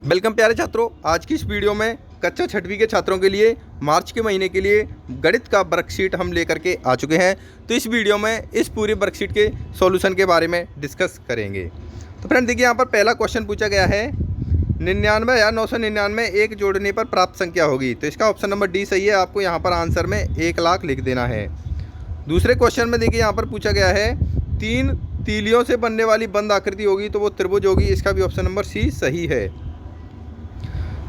Welcome प्यारे छात्रों, आज की इस वीडियो में कक्षा छठवीं के छात्रों के लिए मार्च के महीने के लिए गणित का वर्कशीट हम लेकर के आ चुके हैं। तो इस वीडियो में इस पूरे वर्कशीट के सॉल्यूशन के बारे में डिस्कस करेंगे। तो फ्रेंड देखिए, यहाँ पर पहला क्वेश्चन पूछा गया है 99,999 एक जोड़ने पर प्राप्त संख्या होगी। तो इसका ऑप्शन नंबर डी सही है। आपको यहाँ पर आंसर में 1 लाख लिख देना है। दूसरे क्वेश्चन में देखिए, यहाँ पर पूछा गया है 3 तीलियों से बनने वाली बंद आकृति होगी तो वो त्रिभुज होगी। इसका भी ऑप्शन नंबर सी सही है।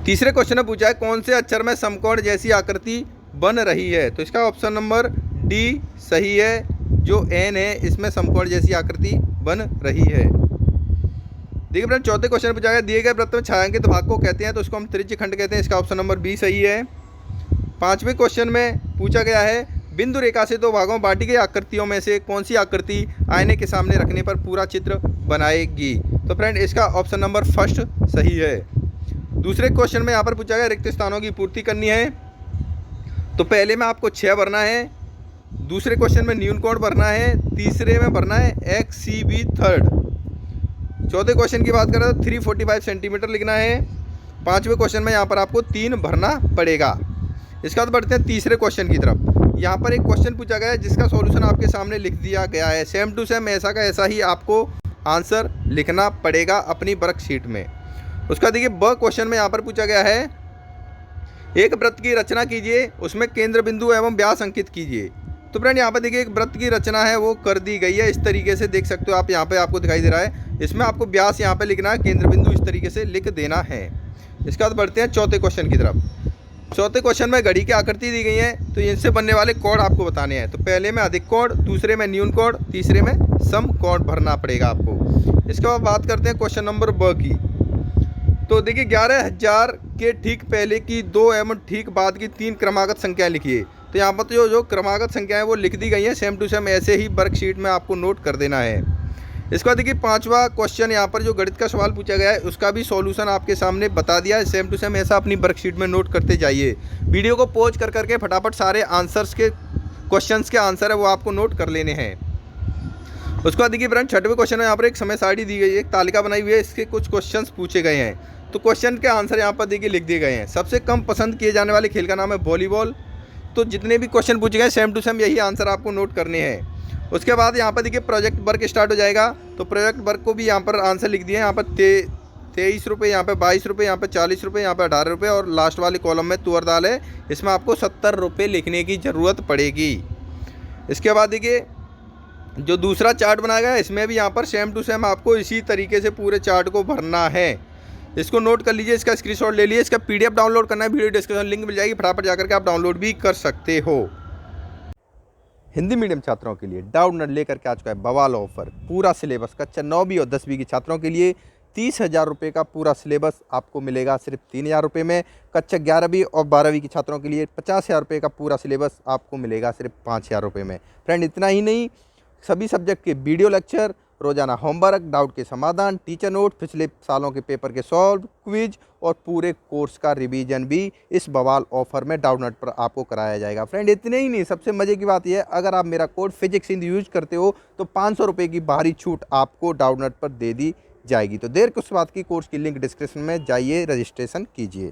तीसरे क्वेश्चन में पूछा है कौन से अक्षर में समकोण जैसी आकृति बन रही है। तो इसका ऑप्शन नंबर डी सही है। जो एन है इसमें समकोण जैसी आकृति बन रही है। देखिए फ्रेंड, चौथे क्वेश्चन में पूछा गया दिए गए वृत्त में छायांकित भाग को कहते हैं तो उसको हम त्रिज्य खंड कहते हैं। इसका ऑप्शन नंबर बी सही है। पांचवें क्वेश्चन में पूछा गया है बिंदु रेखा से दो भागों बांटी गई आकृतियों में से कौन सी आकृति आईने के सामने रखने पर पूरा चित्र बनाएगी। तो फ्रेंड इसका ऑप्शन नंबर फर्स्ट सही है। दूसरे क्वेश्चन में यहाँ पर पूछा गया रिक्त स्थानों की पूर्ति करनी है तो पहले में आपको 6 भरना है, दूसरे क्वेश्चन में न्यून कोण भरना है, तीसरे में भरना है XCB थर्ड। चौथे क्वेश्चन की बात करें तो 345 सेंटीमीटर लिखना है। पांचवें क्वेश्चन में यहाँ पर आपको 3 भरना पड़ेगा। इसके बाद बढ़ते हैं तीसरे क्वेश्चन की तरफ। यहाँ पर एक क्वेश्चन पूछा गया है जिसका सॉल्यूशन आपके सामने लिख दिया गया है। सेम टू सेम ऐसा का ऐसा ही आपको आंसर लिखना पड़ेगा अपनी वर्कशीट में। उसका देखिए ब क्वेश्चन में यहाँ पर पूछा गया है एक वृत्त की रचना कीजिए, उसमें केंद्र बिंदु एवं व्यास अंकित कीजिए। तो फ्रेंड यहाँ पर देखिए एक वृत्त की रचना है वो कर दी गई है। इस तरीके से देख सकते हो आप, यहाँ पे आपको दिखाई दे रहा है। इसमें आपको व्यास यहाँ पे लिखना है, केंद्र बिंदु इस तरीके से लिख देना है। इसके बाद बढ़ते हैं चौथे क्वेश्चन की तरफ। चौथे क्वेश्चन में घड़ी की आकृति दी गई है तो इनसे बनने वाले कोण आपको बताने हैं। तो पहले में अधिक कोण, दूसरे में न्यून कोण, तीसरे में सम कोण भरना पड़ेगा आपको। इसके बाद बात करते हैं क्वेश्चन नंबर ब की। तो देखिए 11,000 के ठीक पहले की 2 एवं ठीक बाद की 3 क्रमागत संख्याएं लिखिए। तो यहाँ पर जो क्रमागत संख्याएं वो लिख दी गई हैं। सेम टू सेम ऐसे ही वर्कशीट में आपको नोट कर देना है। इसके बाद देखिए पांचवा क्वेश्चन यहाँ पर जो गणित का सवाल पूछा गया है उसका भी सॉल्यूशन आपके सामने बता दिया है। सेम टू सेम ऐसा अपनी वर्कशीट में नोट करते जाइए। वीडियो को पॉज कर करके फटाफट सारे आंसर्स के क्वेश्चंस के आंसर है वो आपको नोट कर लेने हैं। उसके बाद देखिए फ्रेंड छठवें क्वेश्चन में यहाँ पर एक समय सारणी दी गई है, एक तालिका बनाई हुई है, इसके कुछ क्वेश्चंस पूछे गए हैं। तो क्वेश्चन के आंसर यहाँ पर देखिए लिख दिए गए हैं। सबसे कम पसंद किए जाने वाले खेल का नाम है वॉलीबॉल। तो जितने भी क्वेश्चन पूछे गए सेम टू सेम यही आंसर आपको नोट करने हैं। उसके बाद यहाँ पर देखिए प्रोजेक्ट वर्क स्टार्ट हो जाएगा। तो प्रोजेक्ट वर्क को भी यहाँ पर आंसर लिख दिए हैं। यहाँ पर 23 रुपये, यहाँ पर 22 रुपये, यहाँ पर 40 रुपये, यहाँ पर 18 रुपये और लास्ट वाले कॉलम में तुअर दाल है, इसमें आपको 70 रुपये लिखने की ज़रूरत पड़ेगी। इसके बाद देखिए जो दूसरा चार्ट बनाया गया है इसमें भी यहाँ पर सेम टू सेम आपको इसी तरीके से पूरे चार्ट को भरना है। इसको नोट कर लीजिए, इसका स्क्रीनशॉट ले लीजिए। इसका PDF डाउनलोड करना है, वीडियो डिस्क्रिप्शन लिंक मिल जाएगी, फटाफट जाकर के आप डाउनलोड भी कर सकते हो। हिंदी मीडियम छात्रों के लिए डाउनलोड लेकर के आ चुका है बवाल ऑफर। पूरा सिलेबस कक्षा 9वीं और 10वीं के छात्रों के लिए 30,000 रुपये का पूरा सिलेबस आपको मिलेगा सिर्फ 3,000 रुपये में। कक्षा 11वीं और 12वीं के छात्रों के लिए 50,000 रुपये का पूरा सिलेबस आपको मिलेगा सिर्फ 5,000 रुपये में। फ्रेंड इतना ही नहीं, सभी सब्जेक्ट के वीडियो लेक्चर, रोजाना होमवर्क, डाउट के समाधान, टीचर नोट, पिछले सालों के पेपर के सॉल्व, क्विज और पूरे कोर्स का रिवीजन भी इस बवाल ऑफर में डाउनलोड पर आपको कराया जाएगा। फ्रेंड इतने ही नहीं, सबसे मजे की बात यह है अगर आप मेरा कोड फिजिक्स इन यूज करते हो तो 500 रुपये की भारी छूट आपको डाउनलोड पर दे दी जाएगी। तो देर किस बात की, कोर्स की लिंक डिस्क्रिप्शन में जाइए, रजिस्ट्रेशन कीजिए।